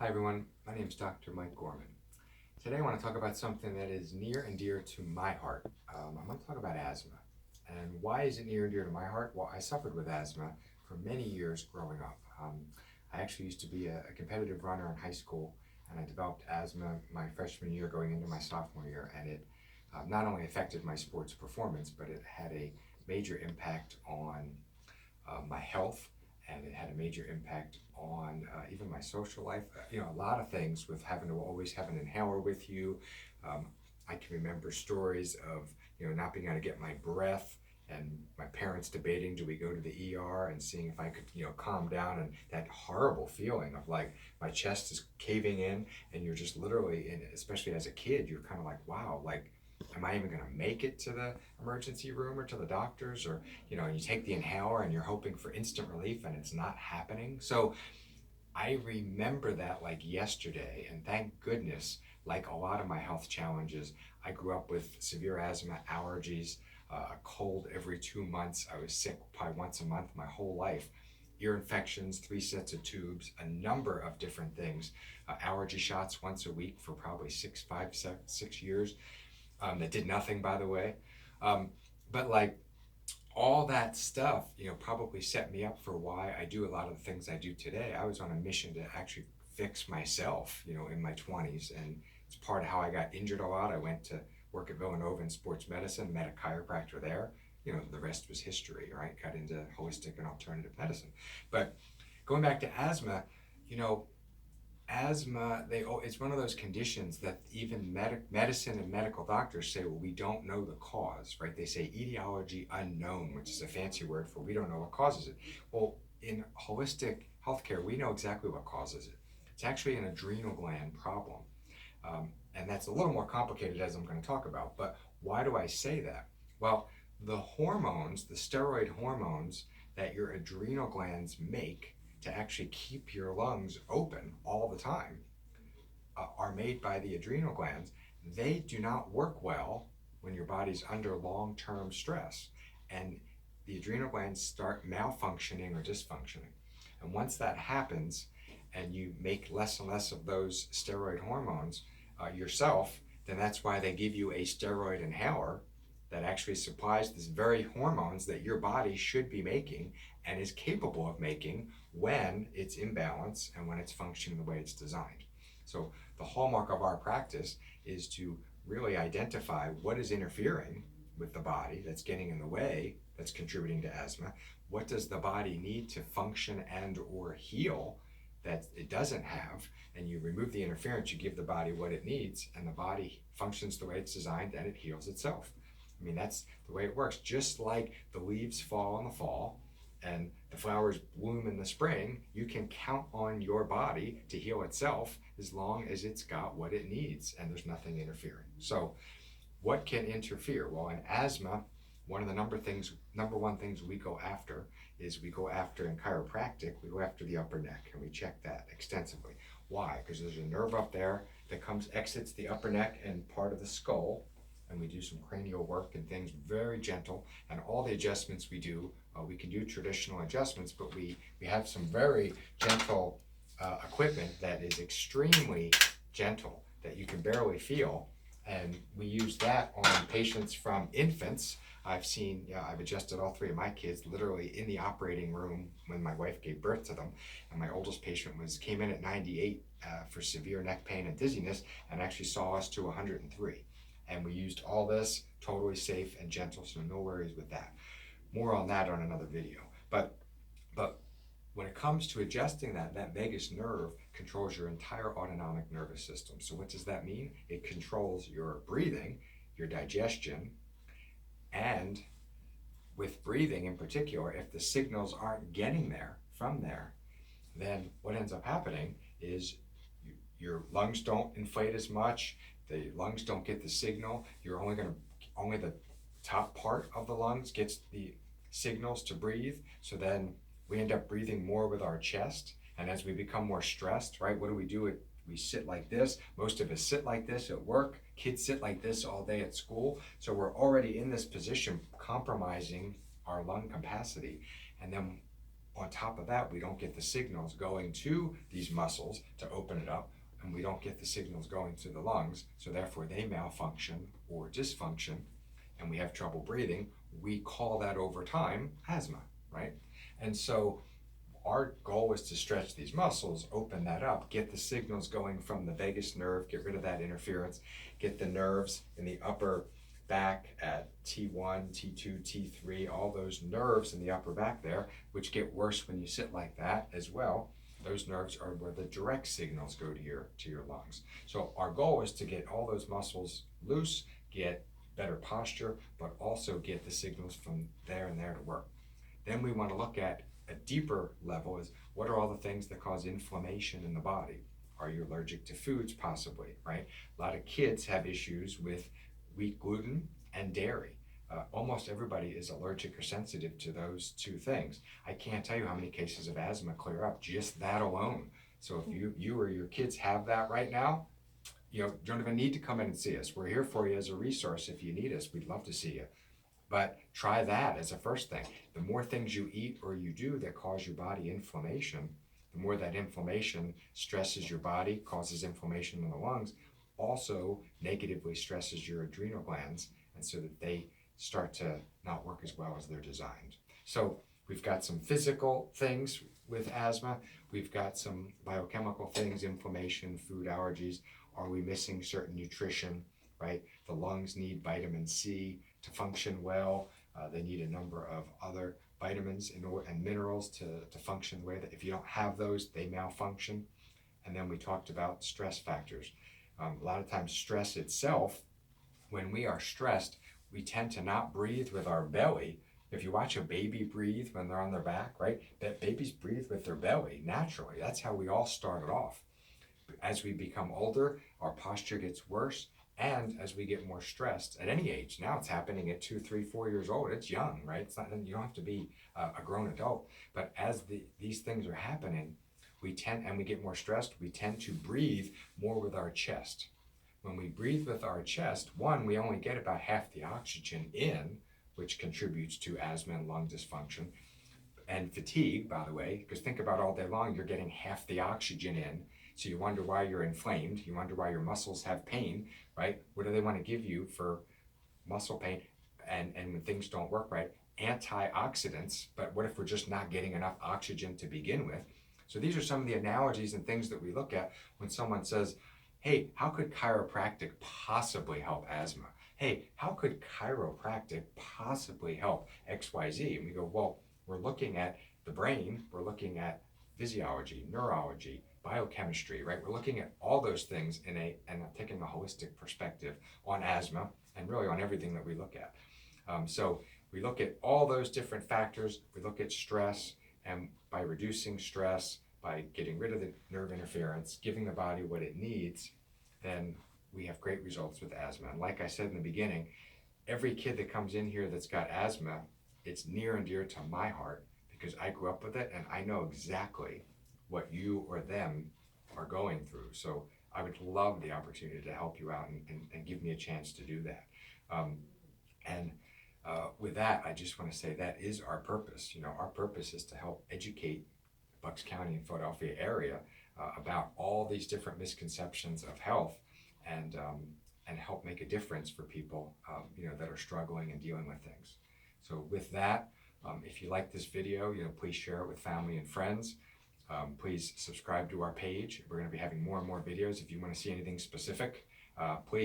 Hi everyone, my name is Dr. Mike Gorman. Today I want to talk about something that is near and dear to my heart. I'm going to talk about asthma. And why is it near and dear to my heart? Well, I suffered with asthma for many years growing up. I actually used to be a competitive runner in high school, and I developed asthma my freshman year going into my sophomore year, and it not only affected my sports performance, but it had a major impact on my health, and it had a major impact on even my social life. A lot of things with having to always have an inhaler with you. Um, I can remember stories of not being able to get my breath, and my parents debating, do we go to the ER, and seeing if I could calm down, and that horrible feeling of like my chest is caving in, and you're just literally in, especially as a kid, you're kind of like, wow, like am I even going to make it to the emergency room or to the doctors? Or you take the inhaler and you're hoping for instant relief and it's not happening. So I remember that like yesterday, and thank goodness, like a lot of my health challenges, I grew up with severe asthma, allergies, a cold every 2 months. I was sick probably once a month my whole life. Ear infections, 3 sets of tubes, a number of different things. Allergy shots once a week for probably 6 years. That did nothing, by the way. Um, but like all that stuff, probably set me up for why I do a lot of the things I do today. I was on a mission to actually fix myself, in my 20s, and it's part of how I got injured a lot. I went to work at Villanova in sports medicine, met a chiropractor there. The rest was history, right? Got into holistic and alternative medicine. But going back to asthma, you know, asthma, it's one of those conditions that even medicine and medical doctors say, well, we don't know the cause, right? They say etiology unknown, which is a fancy word for we don't know what causes it. Well, in holistic healthcare, we know exactly what causes it. It's actually an adrenal gland problem. And that's a little more complicated, as I'm going to talk about. But why do I say that? Well, the hormones, the steroid hormones that your adrenal glands make to actually keep your lungs open all the time, are made by the adrenal glands. They do not work well when your body's under long-term stress. And the adrenal glands start malfunctioning or dysfunctioning. And once that happens, and you make less and less of those steroid hormones yourself, then that's why they give you a steroid inhaler that actually supplies these very hormones that your body should be making and is capable of making when it's in balance and when it's functioning the way it's designed. So the hallmark of our practice is to really identify what is interfering with the body that's getting in the way, that's contributing to asthma. What does the body need to function and or heal that it doesn't have? And you remove the interference, you give the body what it needs, and the body functions the way it's designed and it heals itself. I mean, that's the way it works. Just like the leaves fall in the fall and the flowers bloom in the spring, you can count on your body to heal itself as long as it's got what it needs and there's nothing interfering. So what can interfere? Well, in asthma, one of the number one things we go after is we go after in chiropractic, we go after the upper neck, and we check that extensively. Why? Because there's a nerve up there that exits the upper neck and part of the skull, and we do some cranial work and things, very gentle, and all the adjustments we do, we can do traditional adjustments, but we have some very gentle equipment that is extremely gentle that you can barely feel, and we use that on patients from infants. I've adjusted all three of my kids literally in the operating room when my wife gave birth to them, and my oldest patient came in at 98 for severe neck pain and dizziness, and actually saw us to 103. And we used all this totally safe and gentle, so no worries with that. More on that on another video. But when it comes to adjusting that vagus nerve controls your entire autonomic nervous system. So what does that mean? It controls your breathing, your digestion, and with breathing in particular, if the signals aren't getting there from there, then what ends up happening is your lungs don't inflate as much, the lungs don't get the signal, only the top part of the lungs gets the signals to breathe, so then we end up breathing more with our chest, and as we become more stressed, right, what do? We sit like this. Most of us sit like this at work. Kids sit like this all day at school. So we're already in this position compromising our lung capacity. And then on top of that, we don't get the signals going to these muscles to open it up, and we don't get the signals going to the lungs, so therefore they malfunction or dysfunction, and we have trouble breathing. We call that over time asthma, right? And so our goal is to stretch these muscles, open that up, get the signals going from the vagus nerve, get rid of that interference, get the nerves in the upper back at T1, T2, T3, all those nerves in the upper back there, which get worse when you sit like that as well. Those nerves are where the direct signals go to your lungs. So our goal is to get all those muscles loose, get better posture, but also get the signals from there and there to work. Then we want to look at a deeper level is what are all the things that cause inflammation in the body? Are you allergic to foods? Possibly, right? A lot of kids have issues with wheat gluten and dairy. Almost everybody is allergic or sensitive to those two things. I can't tell you how many cases of asthma clear up just that alone. So if you or your kids have that right now, you don't even need to come in and see us. We're here for you as a resource if you need us. We'd love to see you. But try that as a first thing. The more things you eat or you do that cause your body inflammation, the more that inflammation stresses your body, causes inflammation in the lungs, also negatively stresses your adrenal glands, and so that they start to not work as well as they're designed. So we've got some physical things with asthma. We've got some biochemical things, inflammation, food allergies. Are we missing certain nutrition, right? The lungs need vitamin C to function well. They need a number of other vitamins and minerals to function the way that if you don't have those, they malfunction. And then we talked about stress factors. A lot of times stress itself, when we are stressed, we tend to not breathe with our belly. If you watch a baby breathe when they're on their back, right? That babies breathe with their belly naturally. That's how we all started off. As we become older, our posture gets worse. And as we get more stressed at any age, now it's happening at 2, 3, 4 years old. It's young, right? It's not, you don't have to be a grown adult. But as these things are happening, we get more stressed, we tend to breathe more with our chest. When we breathe with our chest, one, we only get about half the oxygen in, which contributes to asthma and lung dysfunction. And fatigue, by the way, because think about all day long, you're getting half the oxygen in. So you wonder why you're inflamed. You wonder why your muscles have pain, right? What do they want to give you for muscle pain? And when things don't work right, antioxidants. But what if we're just not getting enough oxygen to begin with? So these are some of the analogies and things that we look at when someone says, hey, how could chiropractic possibly help asthma? Hey, how could chiropractic possibly help XYZ? And we go, well, we're looking at the brain, we're looking at physiology, neurology, biochemistry, right? We're looking at all those things and taking a holistic perspective on asthma and really on everything that we look at. So we look at all those different factors. We look at stress, and by reducing stress, by getting rid of the nerve interference, giving the body what it needs, then we have great results with asthma. And like I said in the beginning, every kid that comes in here that's got asthma, it's near and dear to my heart because I grew up with it and I know exactly what you or them are going through. So I would love the opportunity to help you out and give me a chance to do that. With that, I just want to say that is our purpose. Our purpose is to help educate the Bucks County and Philadelphia area about all these different misconceptions of health and help make a difference for people that are struggling and dealing with things. So with that, if you like this video, please share it with family and friends. Please subscribe to our page. We're going to be having more and more videos. If you want to see anything specific, please